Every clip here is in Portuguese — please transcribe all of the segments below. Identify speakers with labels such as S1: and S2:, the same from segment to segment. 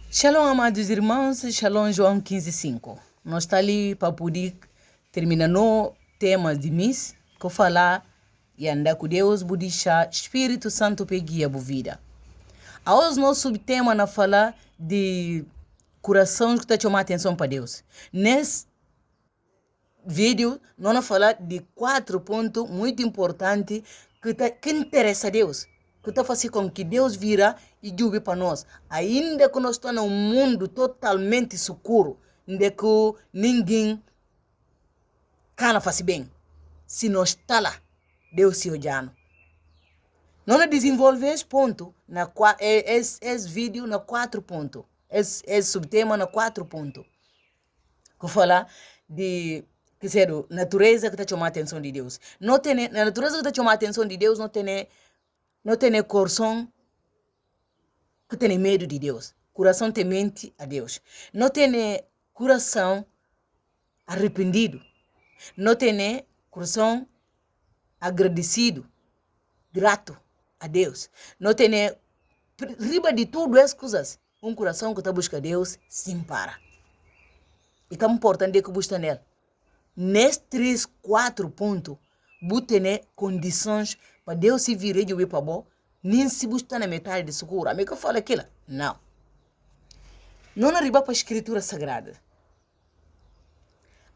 S1: Shalom, amados irmãos, Shalom João 15:5. Nós estamos ali para poder terminar no tema de mês, que eu falar e andar com Deus, deixar Espírito Santo peguia a vida. Hoje nosso subtema na falar de coração que está chamando atenção para Deus. Nesse vídeo, nós vamos falar de 4 pontos muito importantes que interessa a Deus. Que está fazendo com que Deus vira e jube para nós. Ainda que nós estamos num mundo totalmente escuro, onde que ninguém cana faz bem. Se nós está lá, Deus se olhando. Nós desenvolvemos esse ponto, esse vídeo na 4 pontos. Esse subtema na 4 pontos. Que fala de que ser natureza que está chamando a atenção de Deus. Não tem, na natureza que está chamando a atenção de Deus, não tem coração que tem medo de Deus. Coração temente a Deus. Não tem coração arrependido. Não tem coração agradecido, grato a Deus. Não tem, riba de tudo essas coisas, um coração que está buscando Deus sem parar. E é importante que busque nele. Nesses 3, 4 pontos, você tem condições para Deus se virar de para bom, nem se buscar na metade de seguro. A mim que eu falo aquilo? Não. Não arriba para a escritura sagrada.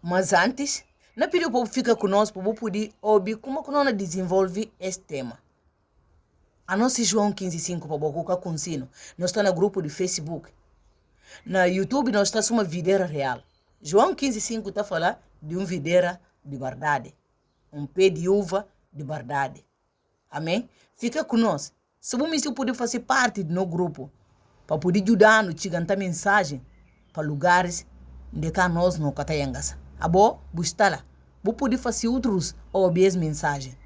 S1: Mas antes, não pediu para ficar conosco, para poder ouvir como que nós desenvolve esse tema. A nossa João 15:5 para boca com ensino. Nós estamos no grupo de Facebook. Na YouTube nós estamos uma videira real. João 15:5 está falando de uma videira de verdade. Um pé de uva de verdade. Amém? Fica conosco. Se você puder fazer parte do nosso grupo, para poder ajudar nos a cantar mensagem para lugares onde nós não catamos. Abo, busca lá. Você pode fazer outros ouvir as mensagens.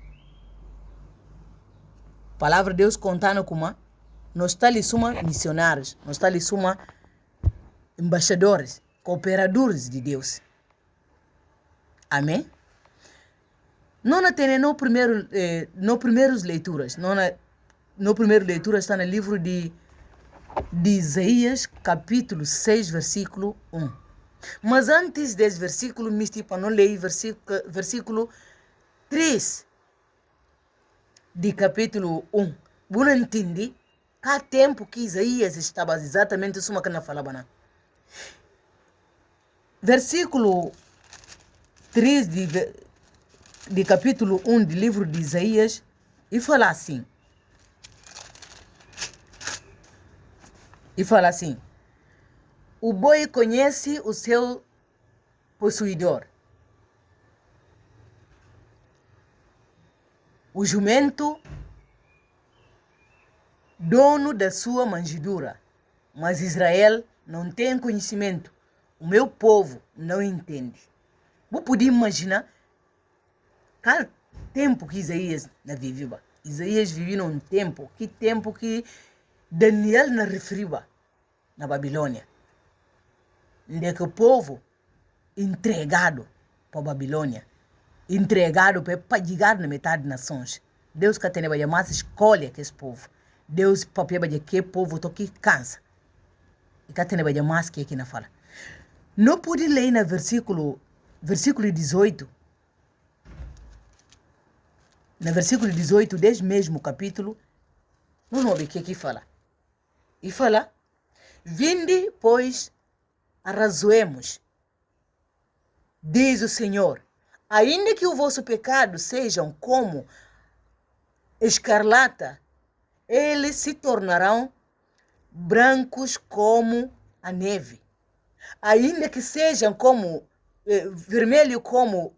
S1: A palavra de Deus contando como nós estamos missionários, nós estamos embaixadores, cooperadores de Deus. Amém? Não tem no primeiras leituras. No primeiro leitura está no livro de Isaías, capítulo 6, versículo 1. Mas antes desse versículo, para não ler versículo 3 de capítulo 1. Você não entende? Há tempo que Isaías estava exatamente isso que não falava. Versículo 3 de capítulo 1 do livro de Isaías, e fala assim. O boi conhece o seu possuidor. O jumento, dono da sua manjedoura. Mas Israel não tem conhecimento. O meu povo não entende. Você pode imaginar qual tempo que Isaías vivia. Isaías vivia num tempo que Daniel não referiu na Babilônia. Onde que o povo entregado para a Babilônia, entregado para pagar na metade das nações. Deus que tem a massa escolhe que esse povo. Deus papel de que povo que cansa. E que tem a massa que aqui na fala. Não pode ler no versículo 18. No versículo 18 desse mesmo capítulo, não ouve o que aqui fala. E fala: vinde, pois, arrazoemos, diz o Senhor, ainda que o vosso pecado sejam como escarlata, eles se tornarão brancos como a neve. Ainda que sejam como vermelho como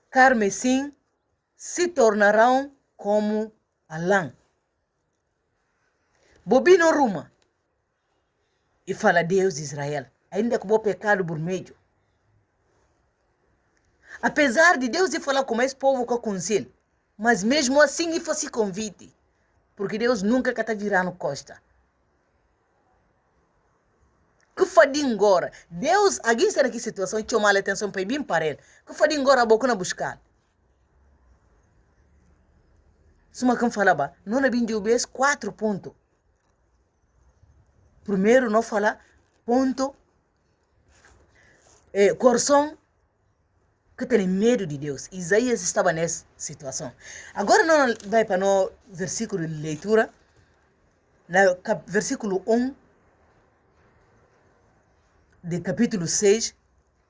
S1: carmesim, se tornarão como a lã. Bobino ruma e fala Deus de Israel, ainda que o pecado vermelho. Apesar de Deus falar com esse povo que aconselha, mas mesmo assim ele faz convite, porque Deus nunca está virando costa. Que fadi agora? Deus, alguém está naquela situação e chamar a atenção para bem para ele. Que fadi agora a boca na buscar? Suma quem falava, não é bem de 4 pontos. Primeiro, não fala ponto, coração que tem medo de Deus. Isaías estava nessa situação. Agora não vai para no versículo de leitura, no versículo 1 de capítulo 6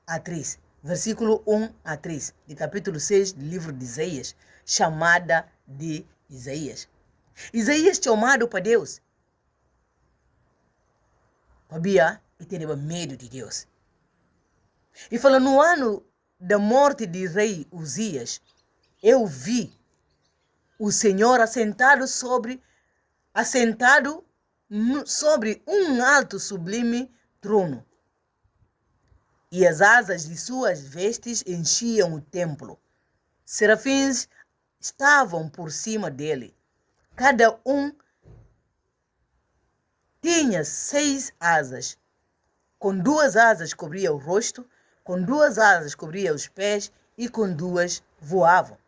S1: a 3. Versículo 1 a 3 de capítulo 6 do livro de Isaías, chamada de Isaías. Isaías chamado para Deus. Sabia e tinha medo de Deus. E falou, no ano da morte de rei Uzias, eu vi o Senhor assentado sobre um alto sublime trono. E as asas de suas vestes enchiam o templo. Serafins estavam por cima dele. Cada um tinha 6 asas. Com 2 asas cobria o rosto, com 2 asas cobria os pés e com 2 voavam.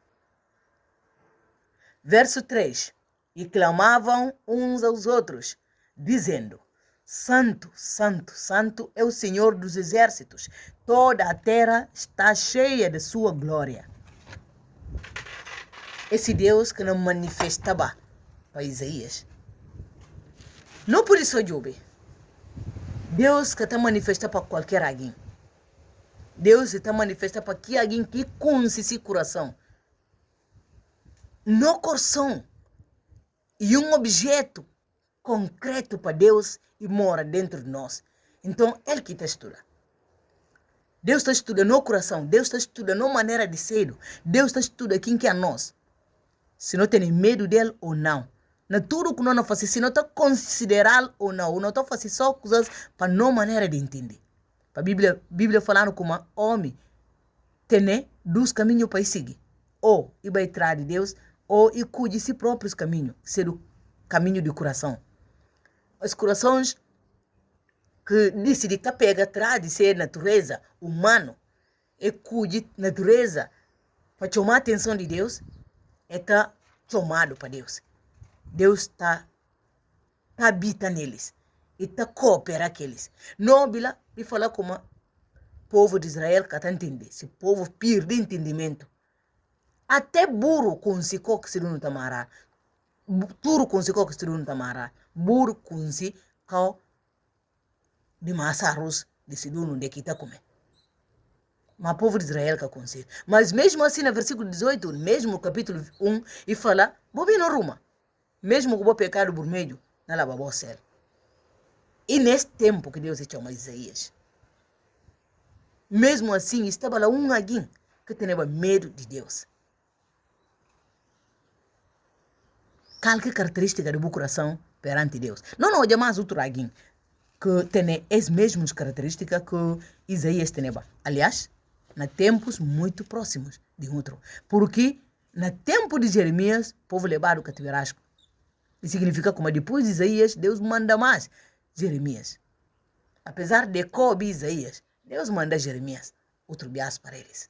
S1: Verso 3. E clamavam uns aos outros, dizendo, Santo, Santo, Santo é o Senhor dos exércitos. Toda a terra está cheia de sua glória. Esse Deus que não manifestava para Isaías. Não por isso Job. Deus que está manifestando para qualquer alguém. Deus está manifestando para que alguém que conhece esse coração. No coração. E um objeto concreto para Deus e mora dentro de nós. Então, Ele que está estudando. Deus está estudando no coração. Deus está estudando na maneira de ser. Deus está estudando quem que é nós. Se não tem medo dele ou não. Na tudo que nós fazemos, se não está considerá-lo ou não está fazendo só coisas para não maneira de entender. A Bíblia falando como homem tem 2 caminhos para seguir. Ou ir para trás de Deus, ou ir cuidar de si próprios caminhos, ser o caminho do coração. Os corações que decidem que pega atrás de ser natureza humana e cuide de natureza para chamar a atenção de Deus, está chamado para Deus. Deus está habita neles e está coopera com eles. Não bila e falar como o povo de Israel que está entendendo. Esse povo perde entendimento. Até burro conseguiu que se não tamará. Turo conseguiu que se não tamará. Burro conseguiu de massa arroz de se não de que está comendo. Mas o povo de Israel que conseguiu. Mas mesmo assim, no versículo 18, mesmo no capítulo 1, e fala, bobi no ruma. Mesmo com o pecado vermelho, não lava o céu. E nesse tempo que Deus chama Isaías, mesmo assim, estava lá um alguém que tinha medo de Deus. Qual que é a característica do coração perante Deus? Não há mais outro alguém que tem as mesmas características que Isaías tinha. Aliás, em tempos muito próximos de outro. Porque no tempo de Jeremias, o povo levado o cativeiro. E significa como depois de Isaías, Deus manda mais Jeremias. Apesar de cobre Isaías, Deus manda Jeremias, outro bias para eles.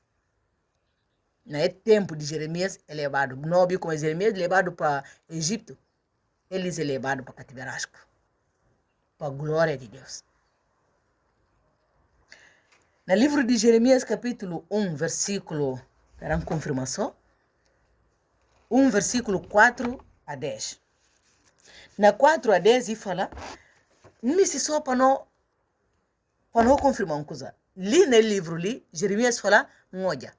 S1: No tempo de Jeremias, é levado, nobre como Jeremias, levado para Egito, eles é levado para cativeiro, para a glória de Deus. No livro de Jeremias, capítulo 1, versículo, para uma confirmação, 1, versículo 4 a 10. Na 4 a 10, ele fala, não me se só para não confirmar uma coisa. Li no livro, Jeremias fala, olha.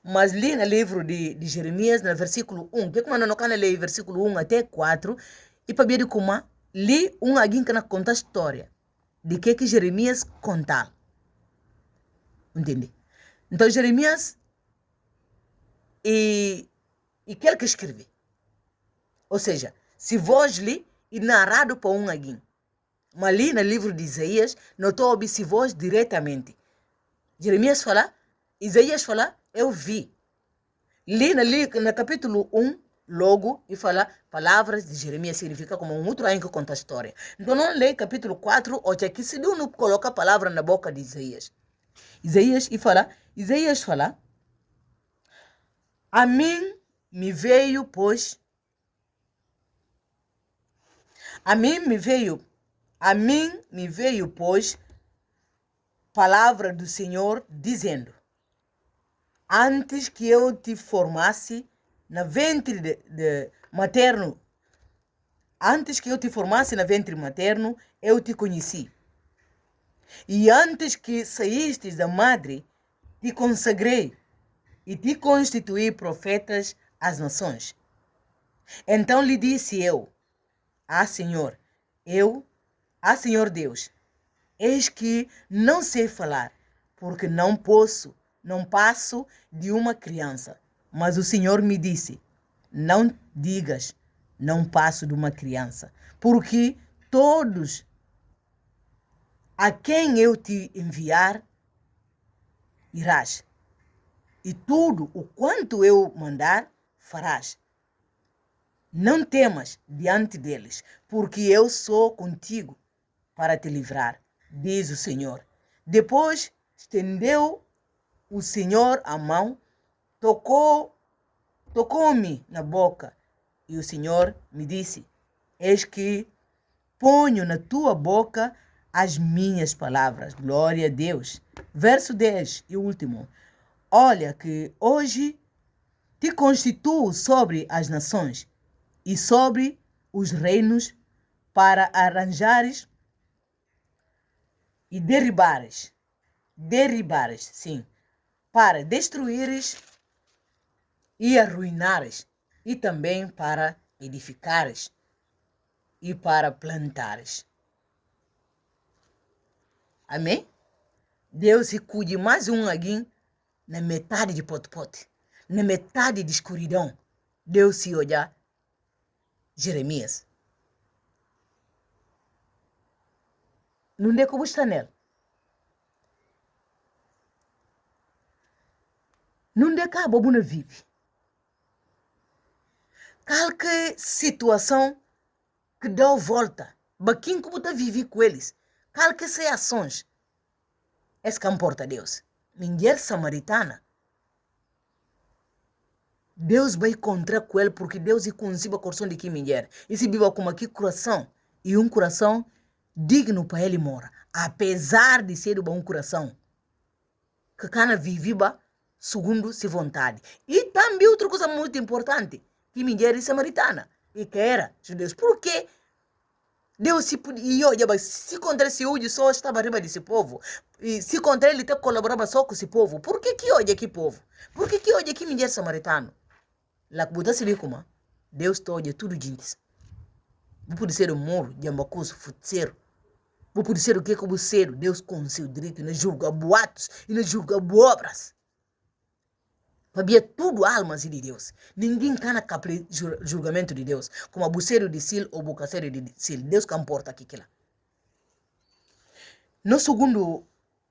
S1: Mas li no livro de Jeremias, no versículo 1, que como não can ler versículo 1 até 4, e para ver como li alguém que conta a história de que Jeremias conta. Entende? Então Jeremias e aquele que escreve. Ou seja, se vós li e narrado para alguém. Mas li no livro de Isaías, não estou a ouvir se vós diretamente. Jeremias fala, Isaías fala, eu vi. Li no capítulo 1, logo, e fala, palavras de Jeremias significa como um outro que conta a história. Então não lê capítulo 4, onde aqui se não coloca a palavra na boca de Isaías. Isaías fala, a mim me veio A mim me veio, pois, palavra do Senhor, dizendo: antes que eu te formasse na ventre materno, antes que eu te formasse na ventre materno, eu te conheci. E antes que saístes da madre, te consagrei e te constituí profetas às nações. Então lhe disse eu: Senhor Deus, eis que não sei falar, porque não passo de uma criança. Mas o Senhor me disse: não digas, não passo de uma criança, porque todos a quem eu te enviar, irás, e tudo o quanto eu mandar, farás. Não temas diante deles, porque eu sou contigo para te livrar, diz o Senhor. Depois estendeu o Senhor a mão, tocou-me na boca, e o Senhor me disse: eis que ponho na tua boca as minhas palavras. Glória a Deus. Verso 10 e último. Olha que hoje te constituo sobre as nações e sobre os reinos, para arranjares e derribares, sim, para destruíres e arruinares, e também para edificares e para plantares. Amém? Deus recolhe mais um alguém na metade de pote-pote, na metade de escuridão. Deus se olha Jeremias. Não é como está nele. Não é que a bobo não vive. Qualquer situação que dá volta, baquinho como está vive com eles, qualquer ações, é que importa Deus. Mulher samaritana, Deus vai encontrar com ele, porque Deus concibe o coração de que mulher. E se viva como aqui coração, e um coração digno para ele mora, apesar de ser um bom coração, que cana viviba segundo se vontade. E também outra coisa muito importante, que mulher é samaritana, e que era judeus. Por quê? Deus se contra esse hoje só estava arriba desse povo, e se contra ele colaborava só com esse povo, por que hoje aqui povo? Por que hoje aqui mulher samaritano? Lá que você vê como Deus toja tudo gente. Vou poder ser um muro, de ambacuso, futseiro. Vou poder ser o que como ser, Deus com seu direito, não julga boatos e não julga obras. Sabia tudo almas de Deus. Ninguém cana capre julgamento de Deus, como abuseiro de sil ou bocaceiro de sil. Deus que importa aqui lá. No segundo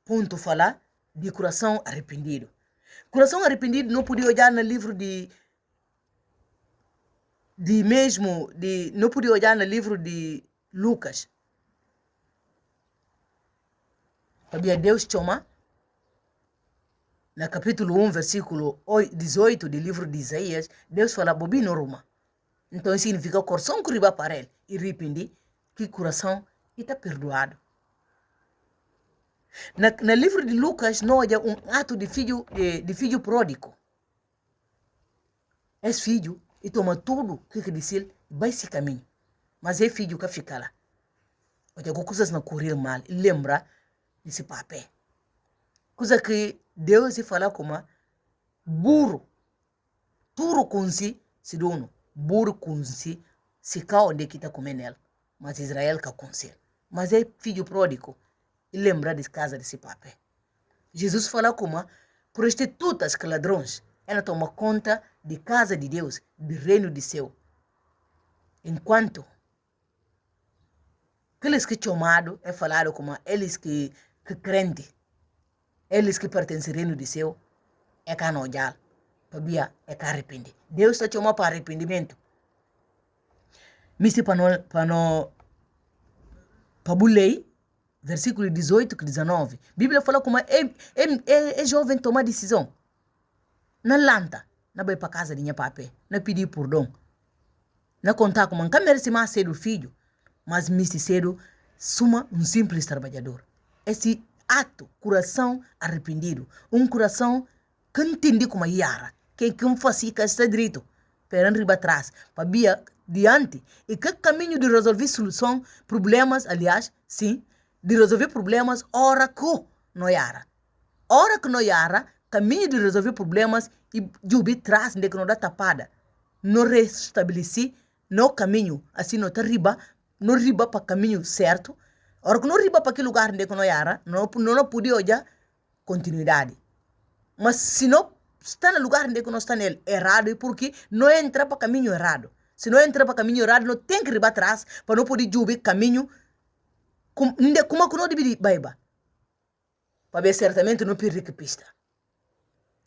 S1: ponto, falar de coração arrependido. Coração arrependido não podia olhar no livro não podia olhar no livro de Lucas. Sabia Deus chama no capítulo 1, versículo 18 do livro de Isaías, Deus fala bobino Roma. Então significa o coração que riba para ele e arrependi, que coração está perdoado. No livro de Lucas, não há ato de filho pródigo. Esse filho e toma tudo que disse vai esse caminho, mas é filho que fica lá. Olha, coisas não correr mal, lembra desse papel. Coisa que Deus se fala como burro, tudo com si se dono, burro com si se cá onde que está comendo ele, mas Israel que com si. Mas é filho pródigo e lembra de casa desse papel. Jesus fala como prostitutas que ladrões, ela toma conta de casa de Deus, do reino de céu. Enquanto aqueles que chamado é falado como eles que crente, eles que pertencem ao reino de céu, é canojal, para é que arrepende. Deus está chamando para arrependimento. Misi para bulei, versículo 18 e 19. A Bíblia fala como é jovem tomar decisão. Não lanta, não vai para casa de minha papé, não pedir perdão. Não contar como não merece mais ser o filho, mas misi cedo suma simples trabalhador. Esse ato, coração arrependido, coração que entende como yara, que faz que está direito, para riba atrás, para via diante, e que caminho de resolver solução, problemas, aliás, sim, de resolver problemas, ora que não yara. Ora que não yara, caminho de resolver problemas, e jubi trás, de que não dá tapada, não restabelecer, no caminho, assim não tá riba para caminho certo. Ora que não riba para aquele lugar onde não era, não podia olhar continuidade. Mas se não está no lugar onde não está nele errado, porque não entra para caminho errado. Se não entra para caminho errado, não tem que riba atrás para não poder subir caminho como que não deve baiba. Para ver certamente não perder que pista.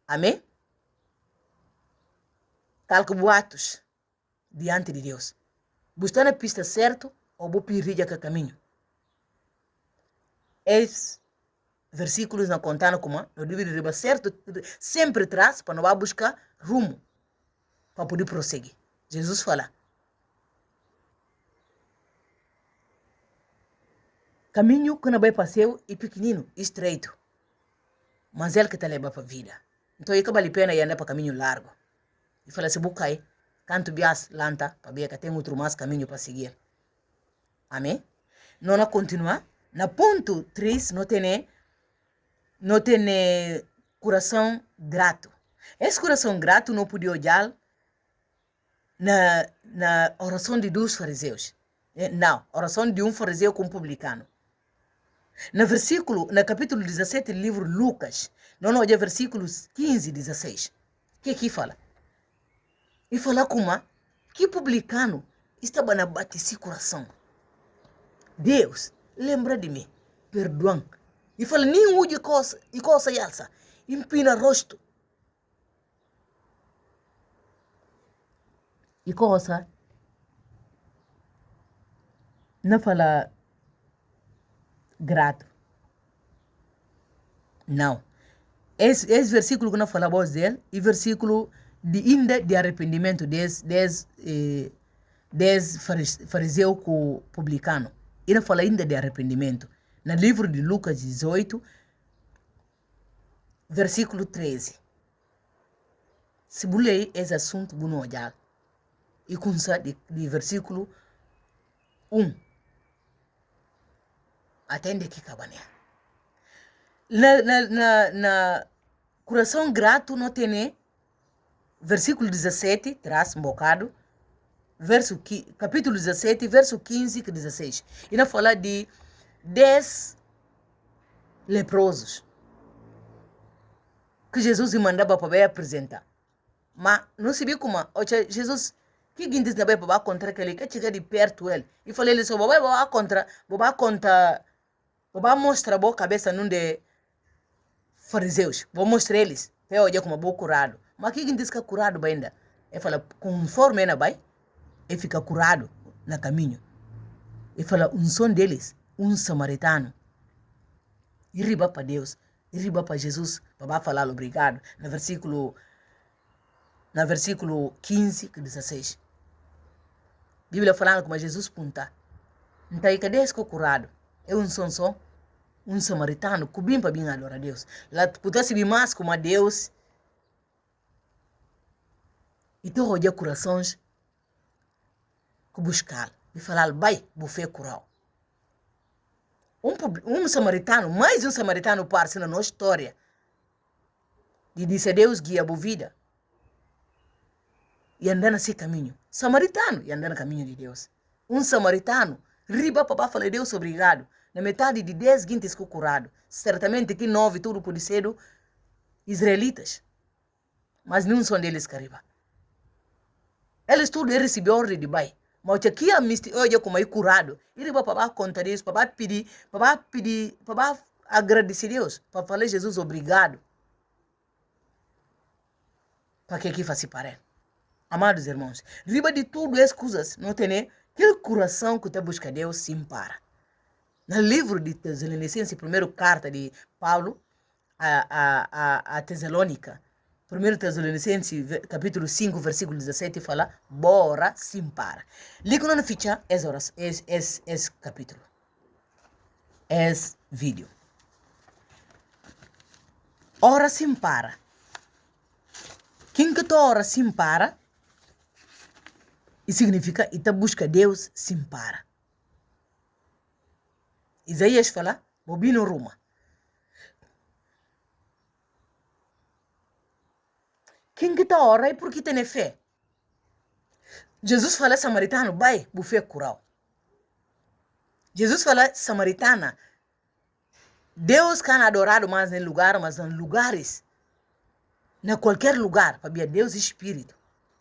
S1: Amém? Calque boatos diante de Deus. Buscar na pista certo ou vou perder que caminho. Esses versículos não contando como não deve riba certo, sempre traz para não buscar rumo para poder prosseguir. Jesus fala: caminho que não vai passeio e pequenino, estreito, mas ele que te leva para a vida. Então, ele vale a pena ir andar para caminho largo. E fala: se busca aí, canto bias lanta, para ver que tem outro mais caminho para seguir. Amém? Não continuar. Na ponto 3, não tem coração grato. Esse coração grato não podia olhar na oração de 2 fariseus. Não, oração de fariseu com um publicano. No capítulo 17 do livro Lucas, não olha versículos 15 e 16. O que fala? E fala como que publicano estava na bate esse coração. Deus, lembra de mim, perdoa. E fala, nenhum de coisa e alça, empina rosto. E coisa, não fala grato. Não. Esse versículo que não fala a voz dele, e versículo de arrependimento des fariseu com publicano. Ele fala ainda de arrependimento. No livro de Lucas 18, versículo 13. Se bulei esse assunto, vou olhar. E começa de versículo 1. Atende que cabané. Na coração grato não tem versículo 17, traz um bocado, capítulo 17, verso 15 e 16. E não fala de 10 leprosos que Jesus mandava para apresentar. Mas não sabia como, Jesus, que guindes na para contra aquele que chega de perto ele. E falei ele só, vai mostrar a cabeça num de fariseus. Vou mostrar eles. Até olhar como vou curado. Mas que guindes que é curado ainda? Ele fala, conforme ele vai, ele fica curado no caminho. Ele fala, som deles, samaritano. E riba para Deus, e riba para Jesus, para falar obrigado. No versículo 15 e 16. A Bíblia falando como Jesus punta. Então, cadê esse curado? É som, samaritano, que bem para bem adorar a Deus. Lá pudesse vir mais como a Deus. E tu olha corações que buscar. E falar, vai, você curar. Samaritano, mais samaritano parece na nossa história. E disse, Deus guia a vida. E andar nesse caminho. Samaritano, e andar no caminho de Deus. Samaritano, riba para falar, Deus obrigado. Na metade de 10 guintes que curado. Certamente que 9 tudo pode ser israelitas. Mas nenhum são deles que arriba. Eles tudo receberam ordem de bai. Mas aqui a olha como é curado. Ele vai para contar isso, para pedir, para agradecer a Deus, para falar Jesus obrigado. Para que aqui faça parar. Amados irmãos, riba de tudo essas coisas, não tem aquele coração que te busca Deus sim para. No livro de Tessalonicenses, primeira carta de Paulo a Tessalônica, 1 Tessalonicenses, capítulo 5, versículo 17, fala, bora sim para. Liga na ficha esse capítulo. esse vídeo. Ora sem para. Quem que ora sem para, isso significa que busca Deus sem para. Isaías fala, bobino Roma. Quem que ora é porque tem fé. Jesus fala samaritano, vai, buffet cural. Jesus fala samaritana, Deus can adorado mais em lugar, mas em lugares, em qualquer lugar, para Deus é espírito.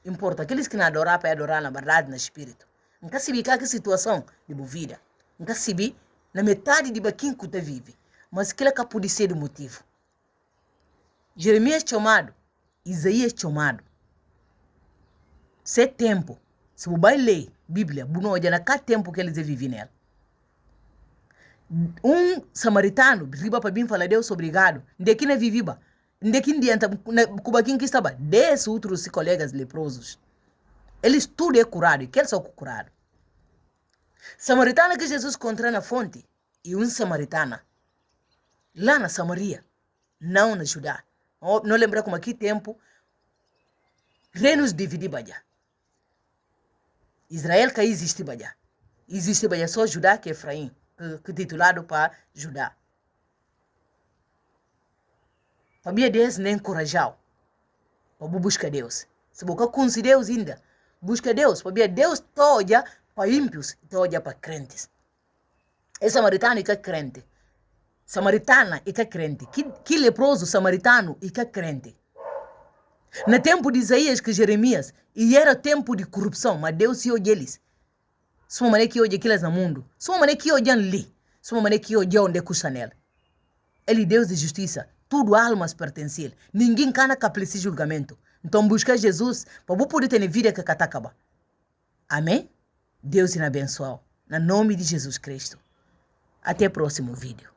S1: Importa, aqueles que não adoram para adorar na verdade, no espírito. Nunca se vê que situação de boa vida. Nunca se vê na metade de quem que vive. Mas aquilo que pode ser o motivo. Jeremias chamado, Isaías chamado. Se tempo, se você vai ler Bíblia, você não olha cada tempo que eles vivem nela. Samaritano, riba para bem falar Deus obrigado. De que não vivia. De que diante, cuba quem que estava, 10 outros colegas leprosos. Eles tudo é curado, e quer só curado. Samaritana que Jesus encontrou na fonte, e samaritana, lá na Samaria, não na Judá. Não lembra como aqui tempo, reinos divididos já. Israel que existe já. Existe já só Judá que é Efraim, que titulado para Judá. Sabia Deus nem encorajou para buscar Deus. Se você considera Deus ainda, busca Deus. Sabia Deus toda para ímpios e toda para crentes. É samaritano e que é crente. Samaritana e que é crente. Que leproso samaritano e que é crente. No tempo de Isaías que Jeremias, e era tempo de corrupção, mas Deus se olha eles. Sua maneira que olha aqueles no mundo. Sua maneira que olha ali. Sua maneira que olha onde custa nela. Ele é Deus de justiça. Tudo almas pertence a ele. Ninguém cana capaz esse julgamento. Então busca Jesus para você poder ter vida que acaba. Amém? Deus te abençoe. No nome de Jesus Cristo. Até o próximo vídeo.